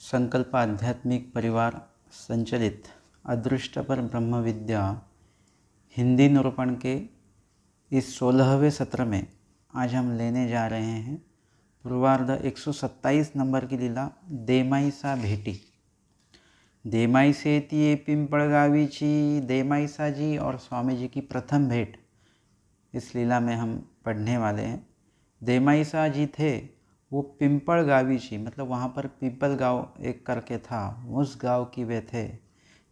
संकल्प आध्यात्मिक परिवार संचालित अदृष्ट पर ब्रह्म विद्या हिंदी निरूपण के इस 16वें सत्र में आज हम लेने जा रहे हैं पूर्वार्ध 127 नंबर की लीला देमाईसा भेटी। देमाई से ये पिंपळगावीची देमाईसा जी और स्वामी जी की प्रथम भेंट इस लीला में हम पढ़ने वाले हैं। देमाईसा जी थे वो पिंपळगावीची, मतलब वहाँ पर पीपल गाँव एक करके था, उस गाँव की वे थे।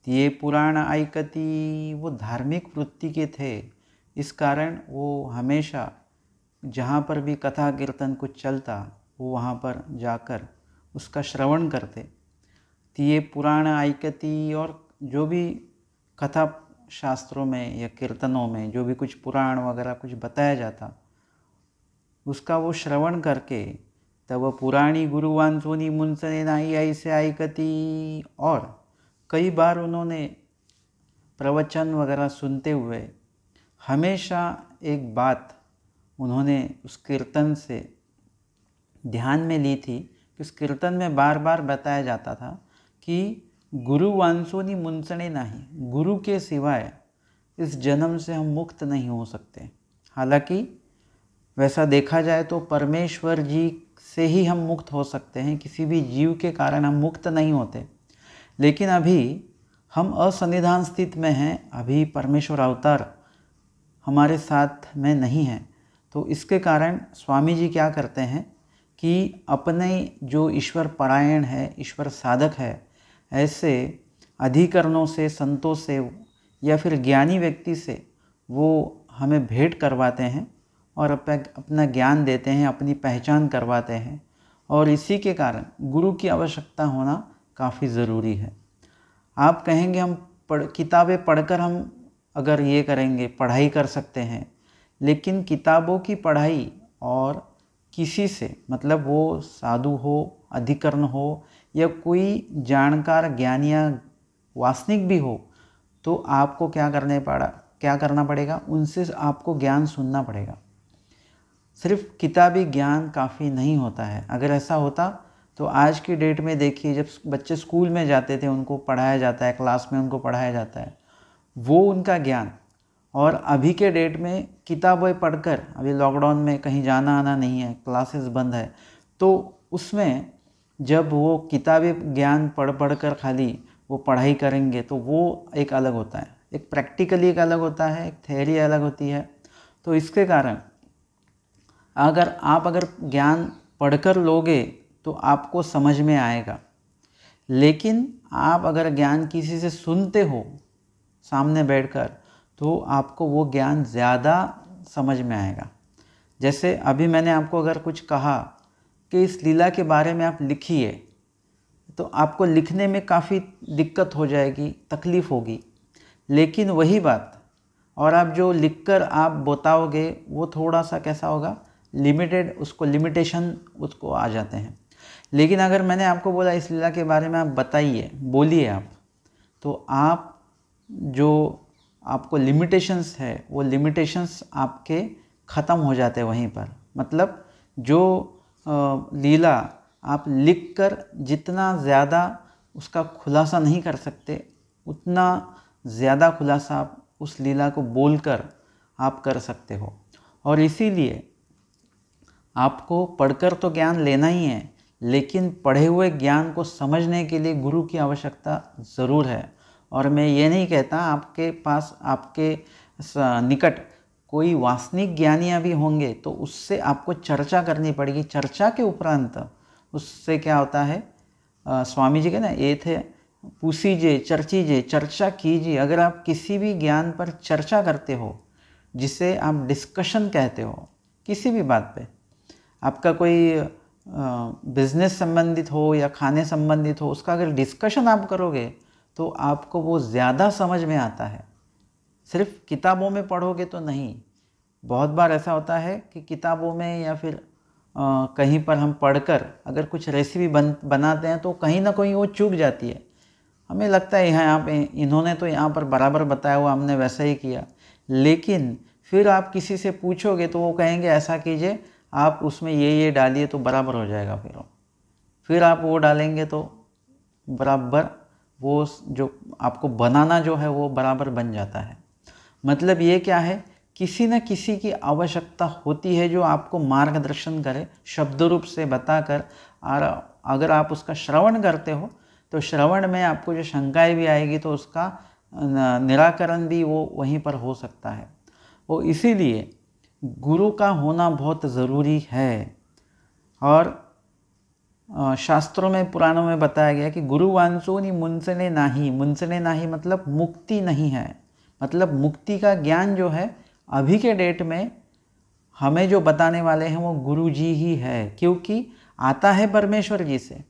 ये पुराण ऐकती, वो धार्मिक वृत्ति के थे। इस कारण वो हमेशा जहाँ पर भी कथा कीर्तन कुछ चलता वो वहाँ पर जाकर उसका श्रवण करते। ये पुराण ऐकती, और जो भी कथा शास्त्रों में या कीर्तनों में जो भी कुछ पुराण वगैरह कुछ बताया जाता उसका वो श्रवण करके तब पुराणी गुरु वांचोनी मुंचने नाही ऐसे ऐकती। और कई बार उन्होंने प्रवचन वगैरह सुनते हुए हमेशा एक बात उन्होंने उस कीर्तन से ध्यान में ली थी कि उस कीर्तन में बार बार बताया जाता था कि गुरु वांचोनी मुंचने नाही, गुरु के सिवाय इस जन्म से हम मुक्त नहीं हो सकते। हालांकि वैसा देखा जाए तो परमेश्वर जी से ही हम मुक्त हो सकते हैं, किसी भी जीव के कारण हम मुक्त नहीं होते। लेकिन अभी हम असन्निधान स्थित में हैं, अभी परमेश्वर अवतार हमारे साथ में नहीं है। तो इसके कारण स्वामी जी क्या करते हैं कि अपने जो ईश्वर परायण है, ईश्वर साधक है, ऐसे अधिकरणों से, संतों से या फिर ज्ञानी व्यक्ति से वो हमें भेंट करवाते हैं और अपना ज्ञान देते हैं, अपनी पहचान करवाते हैं। और इसी के कारण गुरु की आवश्यकता होना काफ़ी ज़रूरी है। आप कहेंगे हम किताबें पढ़कर हम अगर ये करेंगे पढ़ाई कर सकते हैं, लेकिन किताबों की पढ़ाई और किसी से, मतलब वो साधु हो, अधिकरण हो या कोई जानकार ज्ञानी या वासनिक भी हो, तो आपको क्या करना पड़ेगा, उनसे आपको ज्ञान सुनना पड़ेगा। सिर्फ किताबी ज्ञान काफ़ी नहीं होता है। अगर ऐसा होता तो आज की डेट में देखिए, जब बच्चे स्कूल में जाते थे उनको पढ़ाया जाता है, क्लास में उनको पढ़ाया जाता है, वो उनका ज्ञान। और अभी के डेट में किताबें पढ़कर, अभी लॉकडाउन में कहीं जाना आना नहीं है, क्लासेस बंद है, तो उसमें जब वो किताबी ज्ञान पढ़ कर खाली वो पढ़ाई करेंगे तो वो एक अलग होता है, एक प्रैक्टिकली एक अलग होता है, एक थ्योरी अलग होती है। तो इसके कारण अगर ज्ञान पढ़कर लोगे तो आपको समझ में आएगा। लेकिन आप अगर ज्ञान किसी से सुनते हो सामने बैठकर, तो आपको वो ज्ञान ज़्यादा समझ में आएगा। जैसे अभी मैंने आपको अगर कुछ कहा कि इस लीला के बारे में आप लिखिए, तो आपको लिखने में काफ़ी दिक्कत हो जाएगी, तकलीफ़ होगी। लेकिन वही बात और आप जो लिखकर आप बताओगे वो थोड़ा सा कैसा होगा, लिमिटेड, उसको लिमिटेशन उसको आ जाते हैं। लेकिन अगर मैंने आपको बोला इस लीला के बारे में आप बताइए, बोलिए आप, तो आप जो आपको लिमिटेशंस है वो लिमिटेशंस आपके ख़त्म हो जाते हैं वहीं पर। मतलब जो लीला आप लिखकर जितना ज़्यादा उसका खुलासा नहीं कर सकते, उतना ज़्यादा खुलासा आप उस लीला को बोलकर आप कर सकते हो। और इसीलिए आपको पढ़कर तो ज्ञान लेना ही है, लेकिन पढ़े हुए ज्ञान को समझने के लिए गुरु की आवश्यकता ज़रूर है। और मैं ये नहीं कहता आपके पास, आपके निकट कोई वासनिक ज्ञानियाँ भी होंगे तो उससे आपको चर्चा करनी पड़ेगी। चर्चा के उपरांत उससे क्या होता है, स्वामी जी के ना ये थे, पूछीजे, चर्चीजे, चर्चा कीजिए। अगर आप किसी भी ज्ञान पर चर्चा करते हो, जिसे आप डिस्कशन कहते हो, किसी भी बात पे, आपका कोई बिजनेस संबंधित हो या खाने संबंधित हो, उसका अगर डिस्कशन आप करोगे तो आपको वो ज़्यादा समझ में आता है। सिर्फ किताबों में पढ़ोगे तो नहीं। बहुत बार ऐसा होता है कि किताबों में या फिर कहीं पर हम पढ़कर अगर कुछ रेसिपी बनाते हैं तो कहीं ना कहीं वो चूक जाती है। हमें लगता है यहाँ पे इन्होंने तो यहाँ पर बराबर बताया हुआ, हमने वैसा ही किया। लेकिन फिर आप किसी से पूछोगे तो वो कहेंगे ऐसा कीजिए, आप उसमें ये डालिए तो बराबर हो जाएगा। फिर आप वो डालेंगे तो बराबर वो जो आपको बनाना जो है वो बराबर बन जाता है। मतलब ये क्या है, किसी न किसी की आवश्यकता होती है जो आपको मार्गदर्शन करे, शब्द रूप से बताकर। और अगर आप उसका श्रवण करते हो तो श्रवण में आपको जो शंकाएं भी आएगी तो उसका निराकरण भी वो वहीं पर हो सकता है। वो इसीलिए गुरु का होना बहुत ज़रूरी है। और शास्त्रों में, पुराणों में बताया गया कि गुरु वांसोनी मुंसने नाही। मुंसने नाही मतलब मुक्ति नहीं है, मतलब मुक्ति का ज्ञान जो है अभी के डेट में हमें जो बताने वाले हैं वो गुरु जी ही है, क्योंकि आता है परमेश्वर जी से।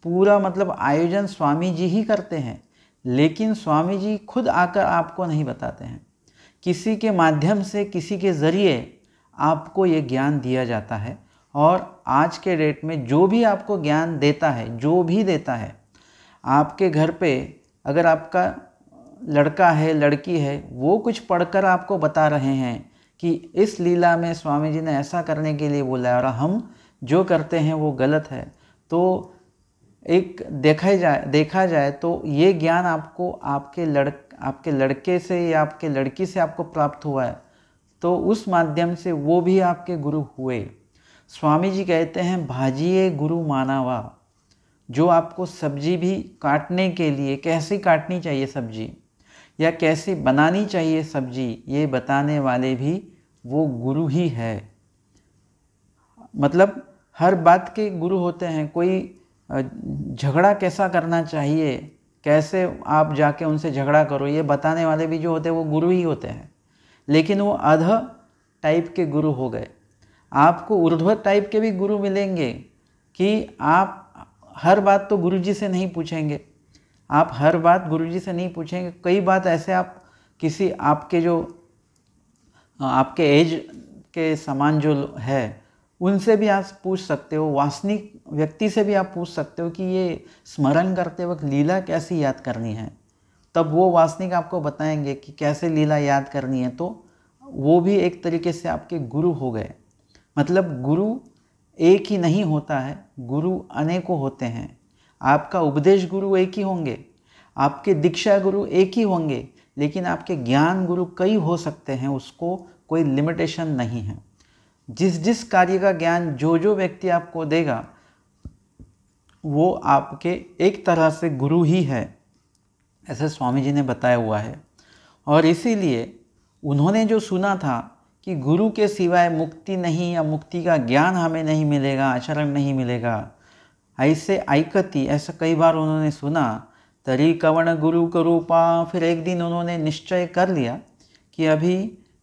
पूरा मतलब आयोजन स्वामी जी ही करते हैं, लेकिन स्वामी जी खुद आकर आपको नहीं बताते हैं, किसी के माध्यम से, किसी के ज़रिए आपको ये ज्ञान दिया जाता है। और आज के डेट में जो भी आपको ज्ञान देता है, जो भी देता है, आपके घर पे अगर आपका लड़का है, लड़की है, वो कुछ पढ़कर आपको बता रहे हैं कि इस लीला में स्वामी जी ने ऐसा करने के लिए बोला है और हम जो करते हैं वो गलत है, तो एक देखा जाए तो ये ज्ञान आपको आपके लड़के से या आपके लड़की से आपको प्राप्त हुआ है, तो उस माध्यम से वो भी आपके गुरु हुए। स्वामी जी कहते हैं भाजिए गुरु मानावा। जो आपको सब्जी भी काटने के लिए कैसी काटनी चाहिए सब्जी या कैसी बनानी चाहिए सब्जी, ये बताने वाले भी वो गुरु ही है। मतलब हर बात के गुरु होते हैं। कोई झगड़ा कैसा करना चाहिए, कैसे आप जाके उनसे झगड़ा करो, ये बताने वाले भी जो होते हैं वो गुरु ही होते हैं। लेकिन वो अध टाइप के गुरु हो गए। आपको ऊर्ध्व टाइप के भी गुरु मिलेंगे कि आप हर बात तो गुरु जी से नहीं पूछेंगे, आप हर बात गुरु जी से नहीं पूछेंगे। कई बात ऐसे आप किसी आपके जो आपके एज के समान जो है उनसे भी आप पूछ सकते हो, वासनिक व्यक्ति से भी आप पूछ सकते हो कि ये स्मरण करते वक्त लीला कैसी याद करनी है, तब वो वासनिक आपको बताएंगे कि कैसे लीला याद करनी है। तो वो भी एक तरीके से आपके गुरु हो गए। मतलब गुरु एक ही नहीं होता है, गुरु अनेकों होते हैं। आपका उपदेश गुरु एक ही होंगे, आपके दीक्षा गुरु एक ही होंगे, लेकिन आपके ज्ञान गुरु कई हो सकते हैं, उसको कोई लिमिटेशन नहीं है। जिस जिस कार्य का ज्ञान जो जो व्यक्ति आपको देगा वो आपके एक तरह से गुरु ही है, ऐसे स्वामी जी ने बताया हुआ है। और इसीलिए उन्होंने जो सुना था कि गुरु के सिवाय मुक्ति नहीं या मुक्ति का ज्ञान हमें नहीं मिलेगा, आचरण नहीं मिलेगा, ऐसे ऐकती, ऐसा कई बार उन्होंने सुना। तरी कवण गुरु करूपा। फिर एक दिन उन्होंने निश्चय कर लिया कि अभी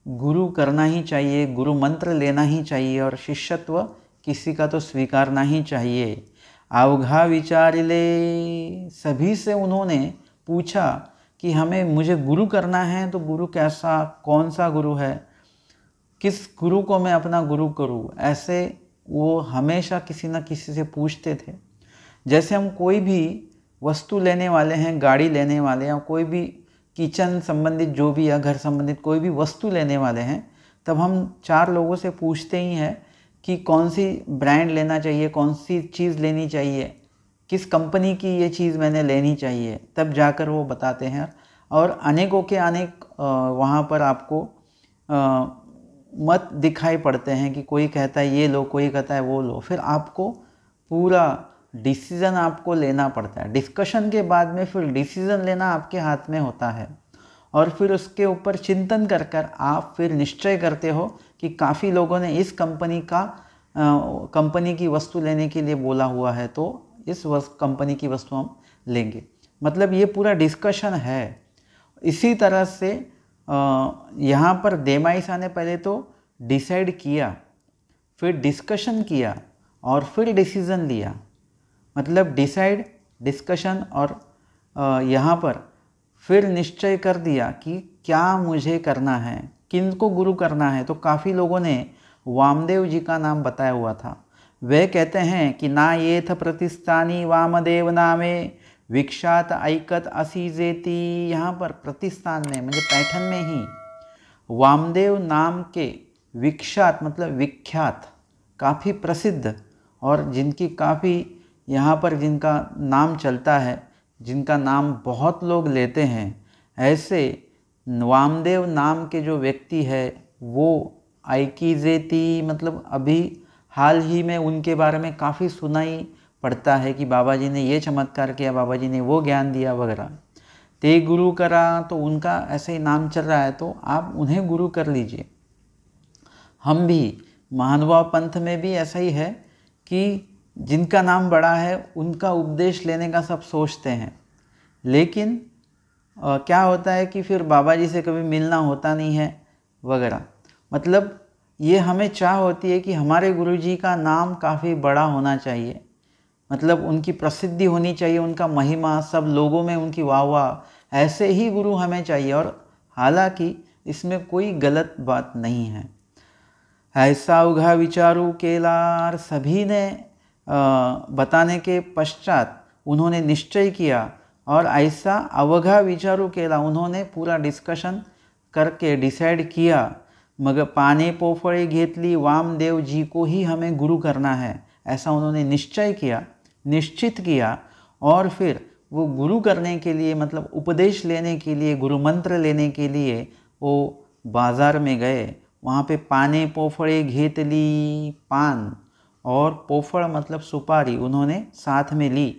गुरु करना ही चाहिए, गुरु मंत्र लेना ही चाहिए और शिष्यत्व किसी का तो स्वीकारना ही चाहिए। अवघा विचारिले, सभी से उन्होंने पूछा कि मुझे गुरु करना है तो गुरु कैसा, कौन सा गुरु है, किस गुरु को मैं अपना गुरु करूं। ऐसे वो हमेशा किसी न किसी से पूछते थे। जैसे हम कोई भी वस्तु लेने वाले हैं, गाड़ी लेने वाले हैं, कोई भी किचन संबंधित जो भी या घर संबंधित कोई भी वस्तु लेने वाले हैं, तब हम 4 लोगों से पूछते ही हैं कि कौन सी ब्रांड लेना चाहिए, कौन सी चीज़ लेनी चाहिए, किस कंपनी की ये चीज़ मैंने लेनी चाहिए, तब जाकर वो बताते हैं। और अनेकों के अनेक वहाँ पर आपको मत दिखाई पड़ते हैं कि कोई कहता है ये लो, कोई कहता है वो लो। फिर आपको पूरा डिसीज़न आपको लेना पड़ता है। डिस्कशन के बाद में फिर डिसीज़न लेना आपके हाथ में होता है और फिर उसके ऊपर चिंतन कर कर आप फिर निश्चय करते हो कि काफ़ी लोगों ने इस कंपनी की वस्तु लेने के लिए बोला हुआ है, तो इस कंपनी की वस्तु हम लेंगे। मतलब ये पूरा डिस्कशन है। इसी तरह से यहाँ पर देमाइसा ने पहले तो डिसाइड किया, फिर डिस्कशन किया और फिर डिसीज़न लिया। मतलब डिसाइड, डिस्कशन और यहाँ पर फिर निश्चय कर दिया कि क्या मुझे करना है, किनको गुरु करना है। तो काफ़ी लोगों ने वामदेव जी का नाम बताया हुआ था। वे कहते हैं कि ना ये थ प्रतिस्थानी वामदेव नामे विख्यात ऐकत असीजेती। यहाँ पर प्रतिस्थान में मतलब पैठन में ही वामदेव नाम के विख्यात मतलब विख्यात, काफ़ी प्रसिद्ध और जिनकी काफ़ी यहाँ पर जिनका नाम चलता है, जिनका नाम बहुत लोग लेते हैं, ऐसे वामदेव नाम के जो व्यक्ति है वो आइकीजेती, मतलब अभी हाल ही में उनके बारे में काफ़ी सुनाई पड़ता है कि बाबा जी ने ये चमत्कार किया, बाबा जी ने वो ज्ञान दिया वगैरह। ते गुरु करा, तो उनका ऐसे ही नाम चल रहा है, तो आप उन्हें गुरु कर लीजिए। हम भी महानुभाव पंथ में भी ऐसा ही है कि जिनका नाम बड़ा है उनका उपदेश लेने का सब सोचते हैं, लेकिन क्या होता है कि फिर बाबा जी से कभी मिलना होता नहीं है वगैरह। मतलब ये हमें चाह होती है कि हमारे गुरुजी का नाम काफ़ी बड़ा होना चाहिए, मतलब उनकी प्रसिद्धि होनी चाहिए, उनका महिमा, सब लोगों में उनकी वाह वाह, ऐसे ही गुरु हमें चाहिए। और हालांकि इसमें कोई गलत बात नहीं है। ऐसा उघा विचारू केलार, सभी ने बताने के पश्चात उन्होंने निश्चय किया और ऐसा अवघा विचारू केला, उन्होंने पूरा डिस्कशन करके डिसाइड किया, मग पाने पोफळे घेतली, वामदेव जी को ही हमें गुरु करना है, ऐसा उन्होंने निश्चय किया, निश्चित किया। और फिर वो गुरु करने के लिए, मतलब उपदेश लेने के लिए, गुरु मंत्र लेने के लिए वो बाज़ार में गए। वहाँ पे पाने पोफळे घेतली, पान और पोफळ मतलब सुपारी उन्होंने साथ में ली।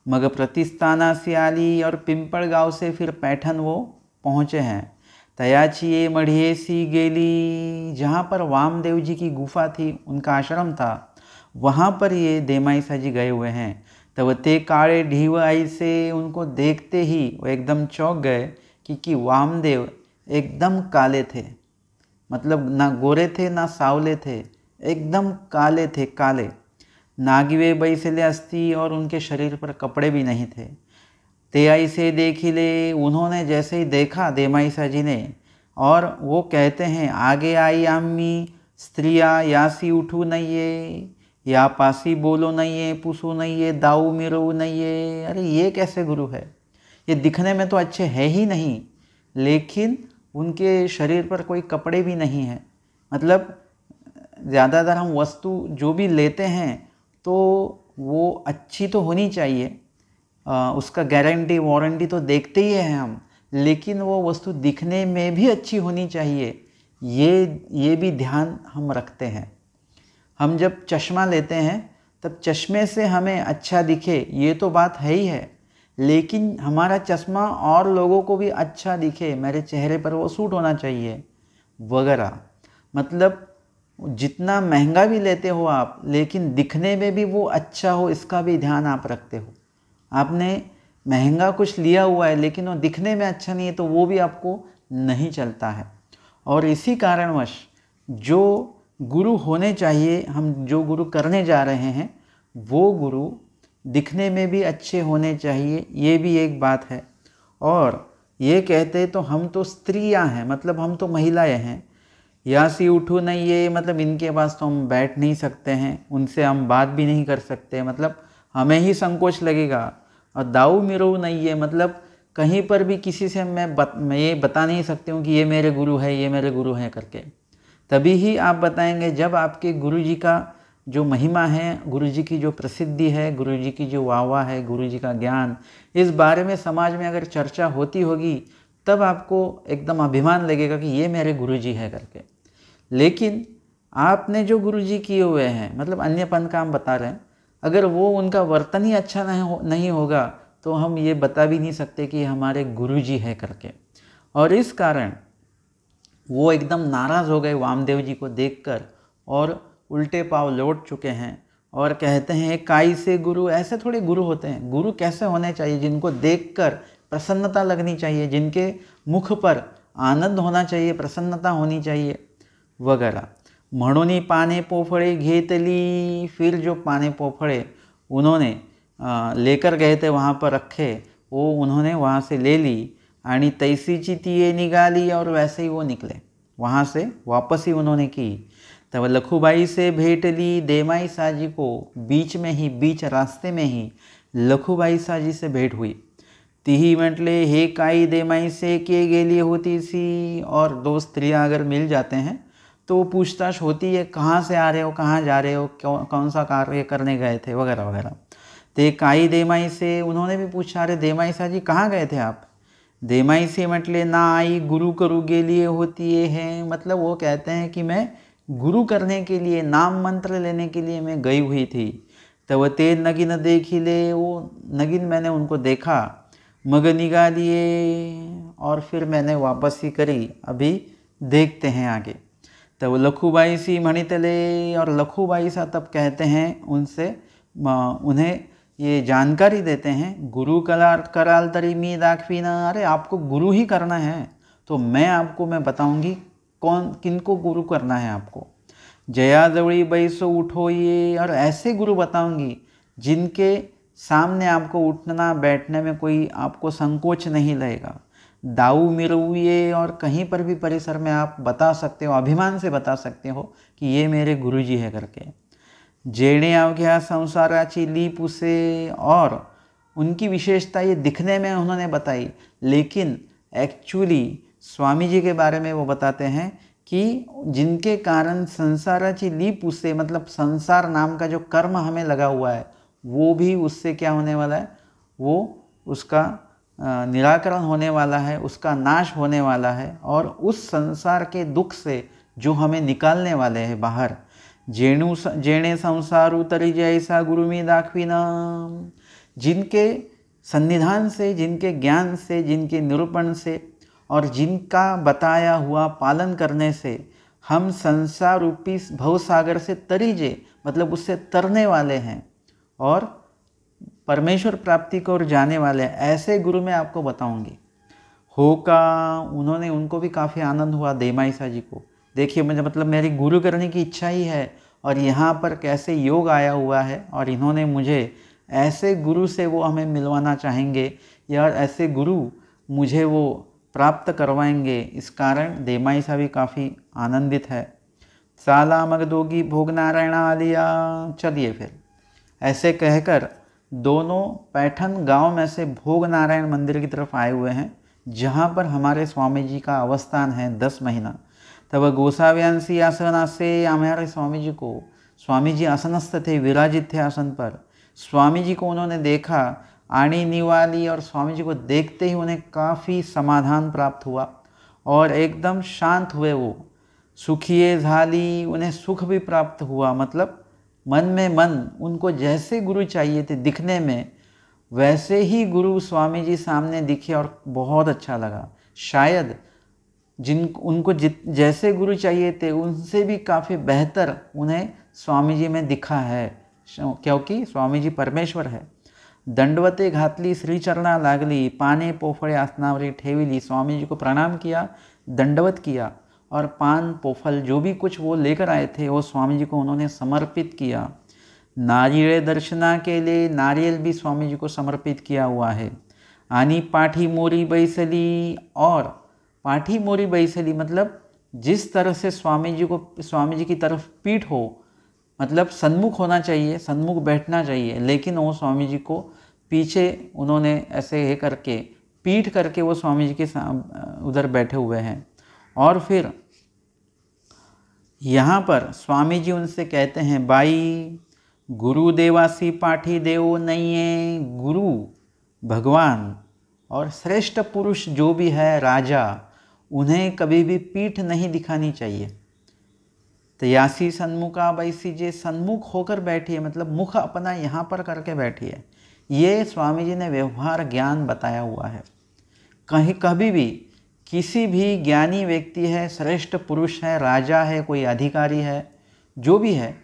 मग प्रतिस्थाना से आली, और पिंपळगाव से फिर पैठण वो पहुँचे हैं। तयाची ये मढ़िए सी गेली, जहाँ पर वामदेव जी की गुफा थी, उनका आश्रम था, वहाँ पर ये देमाईसा जी गए हुए हैं। तब ते काले ढीव आई से, उनको देखते ही वो एकदम चौंक गए कि वामदेव एकदम काले थे, मतलब ना गोरे थे ना सावले थे, एकदम काले थे, काले। नागिवे बैसले अस्ति, और उनके शरीर पर कपड़े भी नहीं थे। ते आई से देखिले, उन्होंने जैसे ही देखा देमाईसा जी ने, और वो कहते हैं आगे आई आम्ही स्त्रिया यासी उठू नये, या पासी बोलो नये, पुसू नये, दाऊ मिरऊ नये। अरे ये कैसे गुरु है, ये दिखने में तो अच्छे है ही नहीं, लेकिन उनके शरीर पर कोई कपड़े भी नहीं हैं। मतलब ज़्यादातर हम वस्तु जो भी लेते हैं तो वो अच्छी तो होनी चाहिए, उसका गारंटी वारंटी तो देखते ही हैं हम, लेकिन वो वस्तु दिखने में भी अच्छी होनी चाहिए, ये भी ध्यान हम रखते हैं। हम जब चश्मा लेते हैं तब चश्मे से हमें अच्छा दिखे, ये तो बात है ही है, लेकिन हमारा चश्मा और लोगों को भी अच्छा दिखे, मेरे चेहरे पर वो सूट होना चाहिए वगैरह। मतलब जितना महंगा भी लेते हो आप, लेकिन दिखने में भी वो अच्छा हो, इसका भी ध्यान आप रखते हो। आपने महंगा कुछ लिया हुआ है लेकिन वो दिखने में अच्छा नहीं है, तो वो भी आपको नहीं चलता है। और इसी कारणवश जो गुरु होने चाहिए, हम जो गुरु करने जा रहे हैं, वो गुरु दिखने में भी अच्छे होने चाहिए, ये भी एक बात है। और ये कहते तो हम तो स्त्रियां हैं, मतलब हम तो महिलाएं हैं, या सी उठू नहीं, ये मतलब इनके पास तो हम बैठ नहीं सकते हैं, उनसे हम बात भी नहीं कर सकते, मतलब हमें ही संकोच लगेगा। और दाऊ मिरो नहीं है, मतलब कहीं पर भी किसी से मैं ये बता नहीं सकती हूँ कि ये मेरे गुरु है, ये मेरे गुरु हैं करके। तभी ही आप बताएंगे जब आपके गुरु जी का जो महिमा है, गुरु जी की जो प्रसिद्धि है, गुरु जी की जो वाह है, गुरु जी का ज्ञान, इस बारे में समाज में अगर चर्चा होती होगी, तब आपको एकदम अभिमान लगेगा कि ये मेरे गुरु जी है करके। लेकिन आपने जो गुरु जी किए हुए हैं, मतलब अन्य पंथ का हम बता रहे हैं, अगर वो उनका वर्तन ही अच्छा नहीं होगा तो हम ये बता भी नहीं सकते कि हमारे गुरु जी है करके। और इस कारण वो एकदम नाराज़ हो गए वामदेव जी को देखकर, और उल्टे पांव लौट चुके हैं और कहते हैं काई से गुरु, ऐसे थोड़े गुरु होते हैं। गुरु कैसे होने चाहिए, जिनको देखकर प्रसन्नता लगनी चाहिए, जिनके मुख पर आनंद होना चाहिए, प्रसन्नता होनी चाहिए वगैरह। म्हणोनी पाने पोफळे घेतली, फिर जो पाने पोफळे उन्होंने लेकर गए थे, वहाँ पर रखे, वो उन्होंने वहाँ से ले ली, आणि तैसीची ती निकाली, और वैसे ही वो निकले, वहाँ से वापस ही उन्होंने की। तब लखूबाई से भेंट ली, देमाईसा जी को बीच में ही, बीच रास्ते में ही लखूबाईसा जी से भेंट हुई। तीही म्हटले हे काई देमाई से के गेली होती सी, और दो स्त्रियां अगर मिल जाते हैं तो पूछताछ होती है, कहाँ से आ रहे हो, कहाँ जा रहे हो, कौन सा कार्य करने गए थे वगैरह वगैरह। ते काही देमाई से, उन्होंने भी पूछा, अरे देमाई साजी कहाँ गए थे आप? देमाई से म्हटले ना आई गुरु करू के लिए होती है, मतलब वो कहते हैं कि मैं गुरु करने के लिए, नाम मंत्र लेने के लिए मैं गई हुई थी। तब ते नगिन देखिले, वो नगिन मैंने उनको देखा, मग निकालिए, और फिर मैंने वापस ही करी। अभी देखते हैं आगे। तब लखूबाई सी मणितले, और लखूबाई सा तब कहते हैं उनसे, उन्हें ये जानकारी देते हैं, गुरु कराल तरी मी दाखवीना, अरे आपको गुरु ही करना है तो मैं बताऊंगी कौन किनको गुरु करना है आपको। जयाजवड़ी बैसो उठो ये, और ऐसे गुरु बताऊंगी जिनके सामने आपको उठना बैठने में कोई आपको संकोच नहीं लगेगा। दाऊ मिरुए, और कहीं पर भी परिसर में आप बता सकते हो, अभिमान से बता सकते हो कि ये मेरे गुरुजी है करके। जेणे अवघ्या संसाराची लीप उसे, और उनकी विशेषता ये दिखने में उन्होंने बताई, लेकिन एक्चुअली स्वामी जी के बारे में वो बताते हैं कि जिनके कारण संसाराची लीप उसे, मतलब संसार नाम का जो कर्म हमें लगा हुआ है वो भी उससे क्या होने वाला है, वो उसका निराकरण होने वाला है, उसका नाश होने वाला है, और उस संसार के दुख से जो हमें निकालने वाले हैं बाहर। जेणे संसार उतरी जैसा गुरु मी दाखवीना, जिनके सन्निधान से, जिनके ज्ञान से, जिनके निरूपण से और जिनका बताया हुआ पालन करने से हम संसार रूपी भवसागर से तरीजे, मतलब उससे तरने वाले हैं और परमेश्वर प्राप्ति को ओर जाने वाले हैं, ऐसे गुरु मैं आपको बताऊंगी। होका, उन्होंने, उनको भी काफ़ी आनंद हुआ देमाईसा जी को। देखिए मुझे, मतलब मेरी गुरु करने की इच्छा ही है और यहाँ पर कैसे योग आया हुआ है, और इन्होंने मुझे ऐसे गुरु से वो हमें मिलवाना चाहेंगे, या ऐसे गुरु मुझे वो प्राप्त करवाएंगे। इस कारण देमाईसा भी काफ़ी आनंदित है। साला मगदोगी भोग नारायणा आलिया, चलिए फिर ऐसे कहकर दोनों पैठन गांव में से भोग नारायण मंदिर की तरफ आए हुए हैं, जहाँ पर हमारे स्वामी जी का अवस्थान है 10 महीना। तब गोसाव्यांसी आसना से हमारे स्वामी जी को, स्वामी जी आसनस्थ थे, विराजित थे आसन पर। स्वामी जी को उन्होंने देखा, आणी निवाली, और स्वामी जी को देखते ही उन्हें काफ़ी समाधान प्राप्त हुआ और एकदम शांत हुए। वो सुखिए झाली, उन्हें सुख भी प्राप्त हुआ, मतलब मन में मन, उनको जैसे गुरु चाहिए थे दिखने में, वैसे ही गुरु स्वामी जी सामने दिखे और बहुत अच्छा लगा। शायद उनको जैसे गुरु चाहिए थे उनसे भी काफ़ी बेहतर उन्हें स्वामी जी में दिखा है, क्योंकि स्वामी जी परमेश्वर है। दंडवते घातली श्रीचरणा लागली, पाने पोफळे आसनावरी ठेविली, स्वामी जी को प्रणाम किया, दंडवत किया, और पान पोफल जो भी कुछ वो लेकर आए थे वो स्वामी जी को उन्होंने समर्पित किया। नारियल दर्शना के लिए नारियल भी स्वामी जी को समर्पित किया हुआ है। आनी पाठी मोरी बैसली, और पाठी मोरी बैसली मतलब जिस तरह से स्वामी जी की तरफ पीठ हो, मतलब सन्मुख होना चाहिए, सन्मुख बैठना चाहिए, लेकिन वो स्वामी जी को पीछे उन्होंने ऐसे करके पीठ करके वो स्वामी जी के उधर बैठे हुए हैं। और फिर यहाँ पर स्वामी जी उनसे कहते हैं, बाई गुरु देवासी पाठी देव नहीं है। गुरु भगवान और श्रेष्ठ पुरुष जो भी है, राजा, उन्हें कभी भी पीठ नहीं दिखानी चाहिए। तयासी सन्मुखा बैसी, जे सन्मुख होकर बैठिए, मतलब मुख अपना यहाँ पर करके बैठिए। ये स्वामी जी ने व्यवहार ज्ञान बताया हुआ है। कहीं कभी भी किसी भी ज्ञानी व्यक्ति है, श्रेष्ठ पुरुष है, राजा है, कोई अधिकारी है, जो भी है,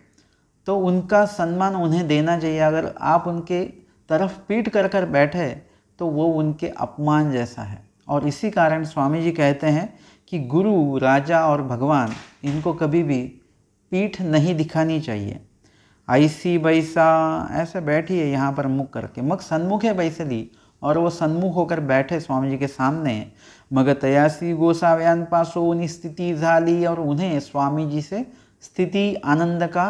तो उनका सम्मान उन्हें देना चाहिए। अगर आप उनके तरफ पीठ कर कर बैठे तो वो उनके अपमान जैसा है। और इसी कारण स्वामी जी कहते हैं कि गुरु, राजा और भगवान, इनको कभी भी पीठ नहीं दिखानी चाहिए। ऐसी बैसा, ऐसे बैठिए यहाँ पर मुख करके, मग सन्मुख है बैसली, और वो सन्मुख होकर बैठे स्वामी जी के सामने। मग तयासी गोसाव्यान पासोनी स्थिति झाली, और उन्हें स्वामी जी से स्थिति आनंद का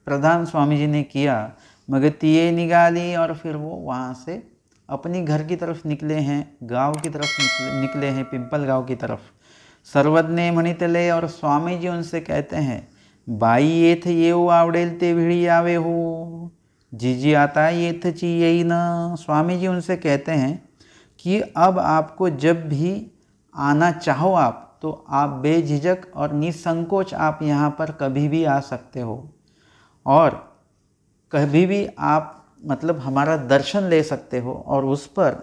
प्रदान स्वामी जी ने किया। मग तिये निगाली, और फिर वो वहाँ से अपनी घर की तरफ निकले हैं, गांव की तरफ निकले हैं, पिंपल गांव की तरफ। सर्वज्ञ मणितले, और स्वामी जी उनसे कहते हैं, बाई येथ येऊ आवडेल ते भिड़ी आवे हो। जीजी आता ये थ चाहिए न। स्वामी जी उनसे कहते हैं कि अब आपको जब भी आना चाहो आप तो आप बेझिझक और निसंकोच आप यहाँ पर कभी भी आ सकते हो और कभी भी आप मतलब हमारा दर्शन ले सकते हो। और उस पर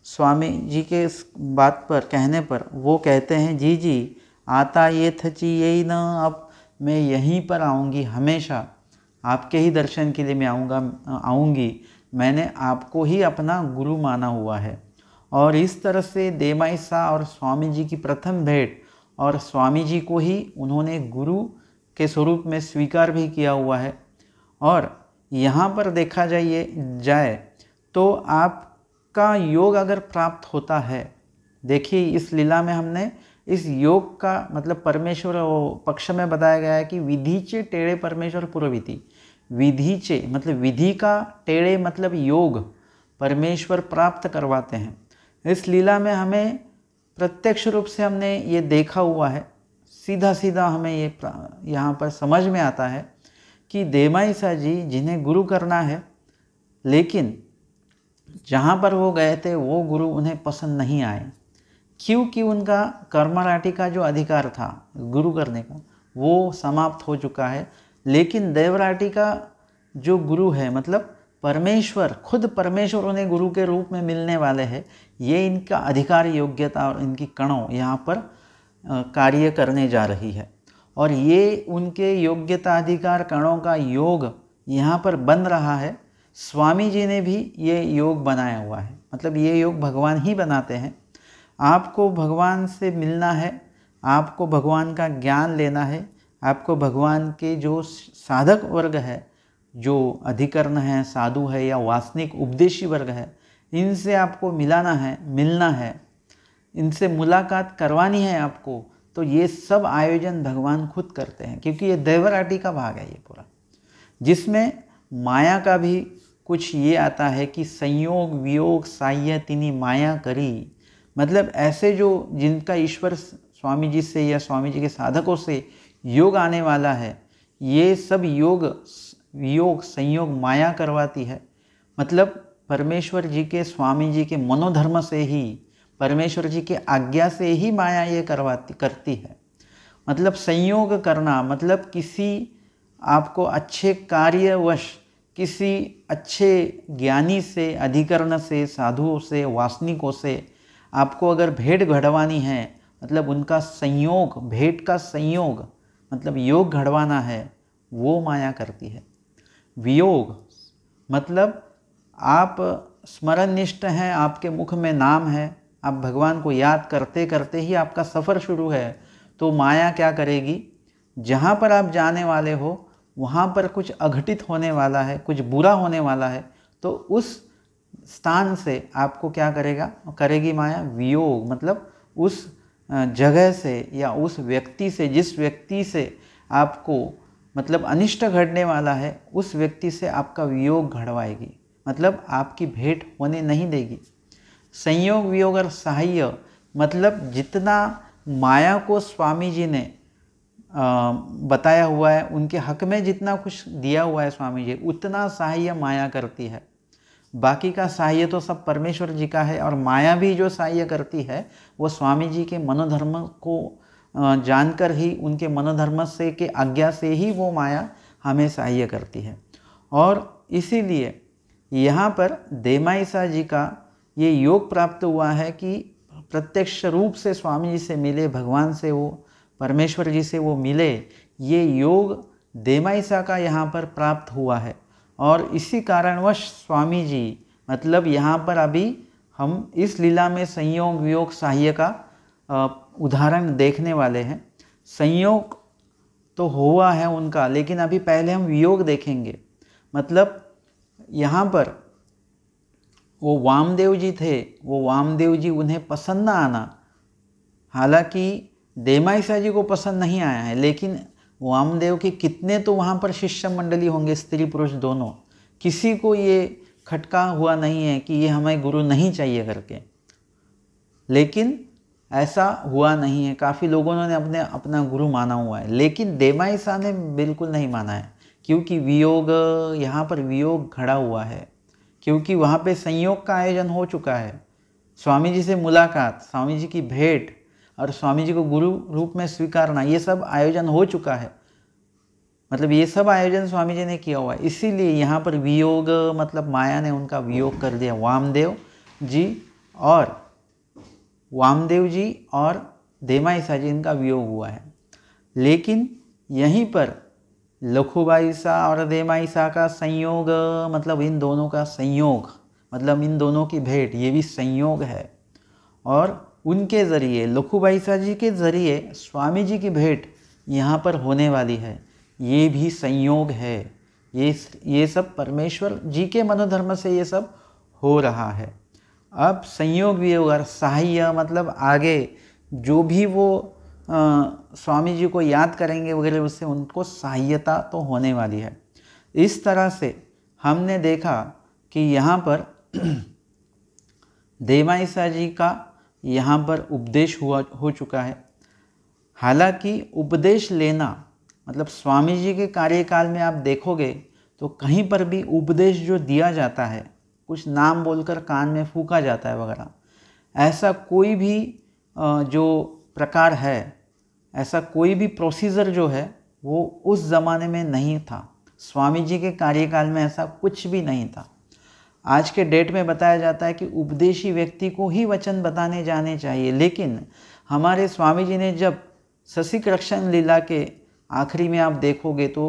स्वामी जी के इस बात पर कहने पर वो कहते हैं जी जी आता ये थची यही ना, अब मैं यहीं पर आऊँगी, हमेशा आपके ही दर्शन के लिए मैं आऊँगी। मैंने आपको ही अपना गुरु माना हुआ है। और इस तरह से देमाई सा और स्वामी जी की प्रथम भेंट और स्वामी जी को ही उन्होंने गुरु के स्वरूप में स्वीकार भी किया हुआ है। और यहाँ पर देखा जाए तो आपका योग अगर प्राप्त होता है, देखिए इस लीला में हमने इस योग का मतलब परमेश्वर पक्ष में बताया गया है कि विधीचे टेढ़े परमेश्वर पुरविति। विधीचे मतलब विधि का, टेढ़े मतलब योग परमेश्वर प्राप्त करवाते हैं। इस लीला में हमें प्रत्यक्ष रूप से हमने ये देखा हुआ है, सीधा सीधा हमें ये यहाँ पर समझ में आता है कि देमाई सा जी जिन्हें गुरु करना है, लेकिन जहाँ पर वो गए थे वो गुरु उन्हें पसंद नहीं आए, क्योंकि उनका कर्मराटि का जो अधिकार था गुरु करने का वो समाप्त हो चुका है। लेकिन देवराटि का जो गुरु है मतलब परमेश्वर, खुद परमेश्वर उन्हें गुरु के रूप में मिलने वाले हैं, ये इनका अधिकार, योग्यता और इनकी कणों यहाँ पर कार्य करने जा रही है। और ये उनके योग्यता, अधिकार, कणों का योग यहाँ पर बन रहा है। स्वामी जी ने भी ये योग बनाया हुआ है, मतलब ये योग भगवान ही बनाते हैं। आपको भगवान से मिलना है, आपको भगवान का ज्ञान लेना है, आपको भगवान के जो साधक वर्ग है, जो अधिकरण है, साधु है या वासनिक उपदेशी वर्ग है, इनसे आपको मिलना है, इनसे मुलाकात करवानी है आपको। तो ये सब आयोजन भगवान खुद करते हैं, क्योंकि ये देवराटि का भाग है ये पूरा, जिसमें माया का भी कुछ ये आता है कि संयोग वियोग साह्य तिनी माया करी। मतलब ऐसे जो जिनका ईश्वर स्वामी जी से या स्वामी जी के साधकों से योग आने वाला है, ये सब योग वियोग संयोग माया करवाती है। मतलब परमेश्वर जी के, स्वामी जी के मनोधर्म से ही, परमेश्वर जी के आज्ञा से ही माया ये करती है। मतलब संयोग करना मतलब किसी आपको अच्छे कार्यवश, किसी अच्छे ज्ञानी से, अधिकरण से, साधुओं से, वासनिकों से आपको अगर भेंट घड़वानी है, मतलब उनका संयोग, भेंट का संयोग मतलब योग घड़वाना है, वो माया करती है। वियोग मतलब आप स्मरणनिष्ठ हैं, आपके मुख में नाम है, आप भगवान को याद करते करते ही आपका सफ़र शुरू है, तो माया क्या करेगी, जहाँ पर आप जाने वाले हो वहाँ पर कुछ अघटित होने वाला है, कुछ बुरा होने वाला है, तो उस स्थान से आपको क्या करेगी माया, वियोग। मतलब उस जगह से या उस व्यक्ति से, जिस व्यक्ति से आपको मतलब अनिष्ट घटने वाला है, उस व्यक्ति से आपका वियोग घड़वाएगी, मतलब आपकी भेंट होने नहीं देगी। संयोग वियोग और सहाय मतलब जितना माया को स्वामी जी ने बताया हुआ है, उनके हक में जितना कुछ दिया हुआ है स्वामी जी, उतना सहाय माया करती है। बाकी का सहाय तो सब परमेश्वर जी का है। और माया भी जो सहाय करती है वो स्वामी जी के मनोधर्म को जानकर ही, उनके मनोधर्म से के आज्ञा से ही वो माया हमें सहाय करती है। और इसीलिए यहाँ पर देमाई सा जी का ये योग प्राप्त हुआ है कि प्रत्यक्ष रूप से स्वामी जी से मिले, भगवान से, वो परमेश्वर जी से वो मिले। ये योग देमाई सा का यहाँ पर प्राप्त हुआ है। और इसी कारणवश स्वामी जी मतलब यहाँ पर अभी हम इस लीला में संयोग वियोग सहाय का उदाहरण देखने वाले हैं। संयोग तो हुआ है उनका, लेकिन अभी पहले हम वियोग देखेंगे। मतलब यहाँ पर वो वामदेव जी थे, वो वामदेव जी उन्हें पसंद ना आना, हालांकि देमाई सा जी को पसंद नहीं आया है, लेकिन वामदेव के कितने तो वहाँ पर शिष्य मंडली होंगे, स्त्री पुरुष दोनों, किसी को ये खटका हुआ नहीं है कि ये हमें गुरु नहीं चाहिए करके। लेकिन ऐसा हुआ नहीं है, काफ़ी लोगों ने अपना गुरु माना हुआ है, लेकिन देमाई सा ने बिल्कुल नहीं माना है, क्योंकि वियोग, यहाँ पर वियोग खड़ा हुआ है, क्योंकि वहाँ पे संयोग का आयोजन हो चुका है। स्वामी जी से मुलाकात, स्वामी जी की भेंट और स्वामी जी को गुरु रूप में स्वीकारना, ये सब आयोजन हो चुका है। मतलब ये सब आयोजन स्वामी जी ने किया हुआ है। इसीलिए यहाँ पर वियोग मतलब माया ने उनका वियोग कर दिया। वामदेव जी और देमाईसा जी, इनका वियोग हुआ है। लेकिन यहीं पर लखुबाईसा और देमाईसा का संयोग, मतलब इन दोनों का संयोग, मतलब इन दोनों की भेंट, ये भी संयोग है। और उनके ज़रिए, लखुबाईसा जी के ज़रिए स्वामी जी की भेंट यहाँ पर होने वाली है, ये भी संयोग है। ये सब परमेश्वर जी के मनोधर्म से ये सब हो रहा है। अब संयोग वियोग और सहाय्य मतलब आगे जो भी वो स्वामी जी को याद करेंगे वगैरह, उससे उनको सहायता तो होने वाली है। इस तरह से हमने देखा कि यहाँ पर देमाईसा जी का यहाँ पर उपदेश हो चुका है। हालांकि उपदेश लेना मतलब स्वामी जी के कार्यकाल में आप देखोगे तो कहीं पर भी उपदेश जो दिया जाता है, कुछ नाम बोलकर कान में फूंका जाता है वगैरह, ऐसा कोई भी जो प्रकार है, ऐसा कोई भी प्रोसीजर जो है वो उस ज़माने में नहीं था। स्वामी जी के कार्यकाल में ऐसा कुछ भी नहीं था। आज के डेट में बताया जाता है कि उपदेशी व्यक्ति को ही वचन बताने जाने चाहिए, लेकिन हमारे स्वामी जी ने जब ससिक रक्षण लीला के आखिरी में आप देखोगे तो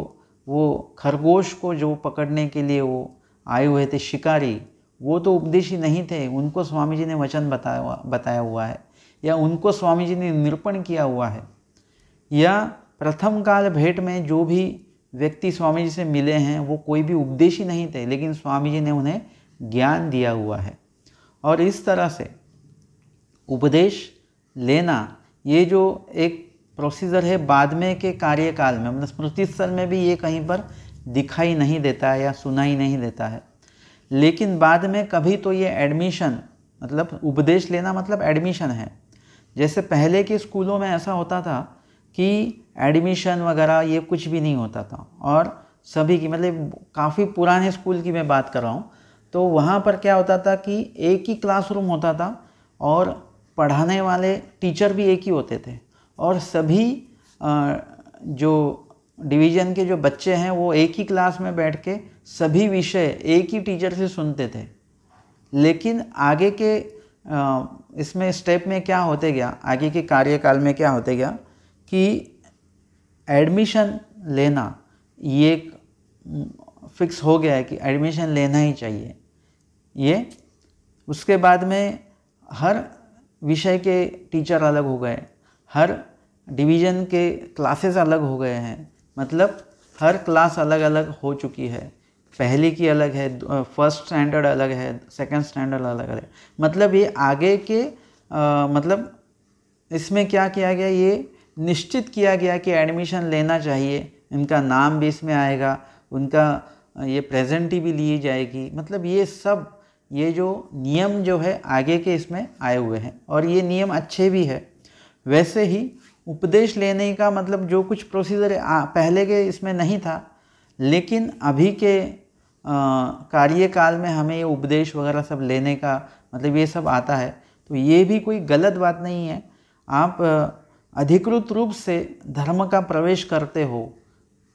वो खरगोश को जो पकड़ने के लिए वो आए हुए थे शिकारी, वो तो उपदेशी नहीं थे, उनको स्वामी जी ने वचन बताया हुआ है, या उनको स्वामी जी ने निरूपण किया हुआ है। या प्रथम काल भेंट में जो भी व्यक्ति स्वामी जी से मिले हैं वो कोई भी उपदेशी नहीं थे, लेकिन स्वामी जी ने उन्हें ज्ञान दिया हुआ है। और इस तरह से उपदेश लेना ये जो एक प्रोसीजर है बाद में के कार्यकाल में, मतलब स्मृति स्थल में भी ये कहीं पर दिखाई नहीं देता है या सुनाई नहीं देता है। लेकिन बाद में कभी तो ये एडमिशन, मतलब उपदेश लेना मतलब एडमिशन है। जैसे पहले के स्कूलों में ऐसा होता था कि एडमिशन वगैरह ये कुछ भी नहीं होता था, और सभी की, मतलब काफ़ी पुराने स्कूल की मैं बात कर रहा हूँ, तो वहाँ पर क्या होता था कि एक ही क्लासरूम होता था और पढ़ाने वाले टीचर भी एक ही होते थे, और सभी जो डिवीज़न के जो बच्चे हैं वो एक ही क्लास में बैठ के सभी विषय एक ही टीचर से सुनते थे। लेकिन आगे के इसमें स्टेप में क्या होते गया, आगे के कार्यकाल में क्या होते गया कि एडमिशन लेना ये फिक्स हो गया है कि एडमिशन लेना ही चाहिए। ये उसके बाद में हर विषय के टीचर अलग हो गए, हर डिवीज़न के क्लासेस अलग हो गए हैं, मतलब हर क्लास अलग अलग हो चुकी है। पहली की अलग है, फर्स्ट स्टैंडर्ड अलग है, सेकंड स्टैंडर्ड अलग है। मतलब ये आगे के मतलब इसमें क्या किया गया, ये निश्चित किया गया कि एडमिशन लेना चाहिए, इनका नाम भी इसमें आएगा, उनका ये प्रेजेंटी भी ली जाएगी। मतलब ये सब, ये जो नियम जो है आगे के इसमें आए हुए हैं, और ये नियम अच्छे भी है। वैसे ही उपदेश लेने का मतलब जो कुछ प्रोसीजर पहले के इसमें नहीं था, लेकिन अभी के कार्यकाल में हमें ये उपदेश वगैरह सब लेने का मतलब ये सब आता है, तो ये भी कोई गलत बात नहीं है। आप अधिकृत रूप से धर्म का प्रवेश करते हो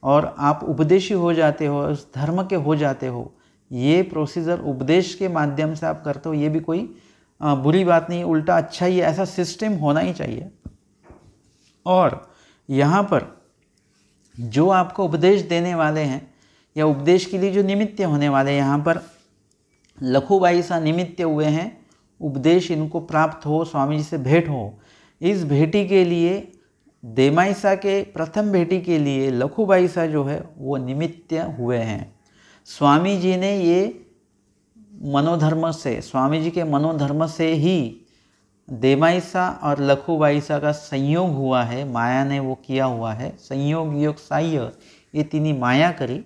और आप उपदेशी हो जाते हो, उस धर्म के हो जाते हो, ये प्रोसीजर उपदेश के माध्यम से आप करते हो, ये भी कोई बुरी बात नहीं, उल्टा अच्छा ही है, ऐसा सिस्टम होना ही चाहिए। और यहाँ पर जो आपको उपदेश देने वाले हैं या उपदेश के लिए जो निमित्त होने वाले हैं, यहाँ पर लखुबाई सा निमित्त हुए हैं, उपदेश इनको प्राप्त हो, स्वामी जी से भेंट हो। इस भेंटी के लिए, देमाईसा के प्रथम भेंटी के लिए लखुबाई सा जो है वो निमित्त हुए हैं। स्वामी जी ने ये मनोधर्म से, स्वामी जी के मनोधर्म से ही देमाईसा और लखुबाईसा का संयोग हुआ है, माया ने वो किया हुआ है। संयोग योग साह्य ये तीनों माया करी,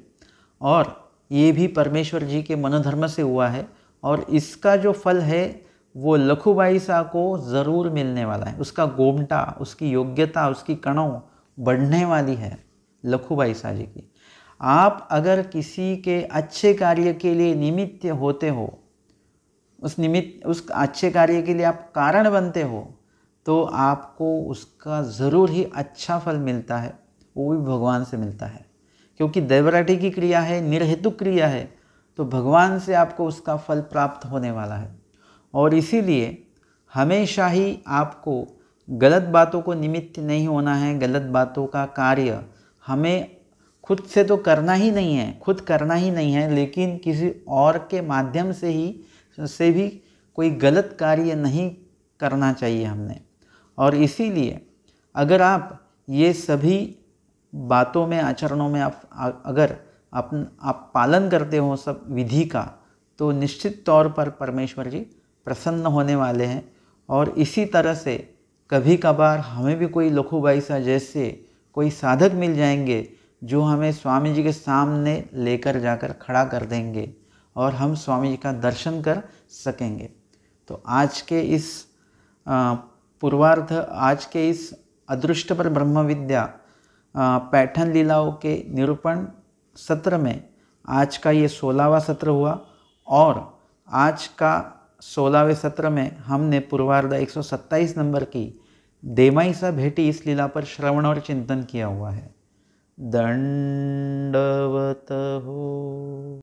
और ये भी परमेश्वर जी के मनोधर्म से हुआ है, और इसका जो फल है वो लखुबाईसा को ज़रूर मिलने वाला है। उसका गोमटा, उसकी योग्यता, उसकी कणों बढ़ने वाली है लखुबाईसा जी की। आप अगर किसी के अच्छे कार्य के लिए निमित्त होते हो, उस अच्छे कार्य के लिए आप कारण बनते हो, तो आपको उसका ज़रूर ही अच्छा फल मिलता है, वो भी भगवान से मिलता है। क्योंकि दैवराठी की क्रिया है, निर्हेतुक क्रिया है, तो भगवान से आपको उसका फल प्राप्त होने वाला है। और इसीलिए हमेशा ही आपको गलत बातों को निमित्त नहीं होना है। गलत बातों का कार्य हमें खुद से तो करना ही नहीं है, खुद करना ही नहीं है, लेकिन किसी और के माध्यम से भी कोई गलत कार्य नहीं करना चाहिए हमने। और इसीलिए अगर आप ये सभी बातों में, आचरणों में अगर आप पालन करते हो सब विधि का, तो निश्चित तौर पर परमेश्वर जी प्रसन्न होने वाले हैं। और इसी तरह से कभी कभार हमें भी कोई लखूबाई सा जैसे कोई साधक मिल जाएंगे जो हमें स्वामी जी के सामने लेकर जाकर खड़ा कर देंगे और हम स्वामी जी का दर्शन कर सकेंगे। तो आज के इस पूर्वार्ध, आज के इस अदृष्ट पर ब्रह्म विद्या पैठन लीलाओं के निरूपण सत्र में आज का ये 16वां सत्र हुआ। और आज का 16वें सत्र में हमने पूर्वार्ध 127 नंबर की देमाई सा भेटी इस लीला पर श्रवण और चिंतन किया हुआ है। दंडवत हो।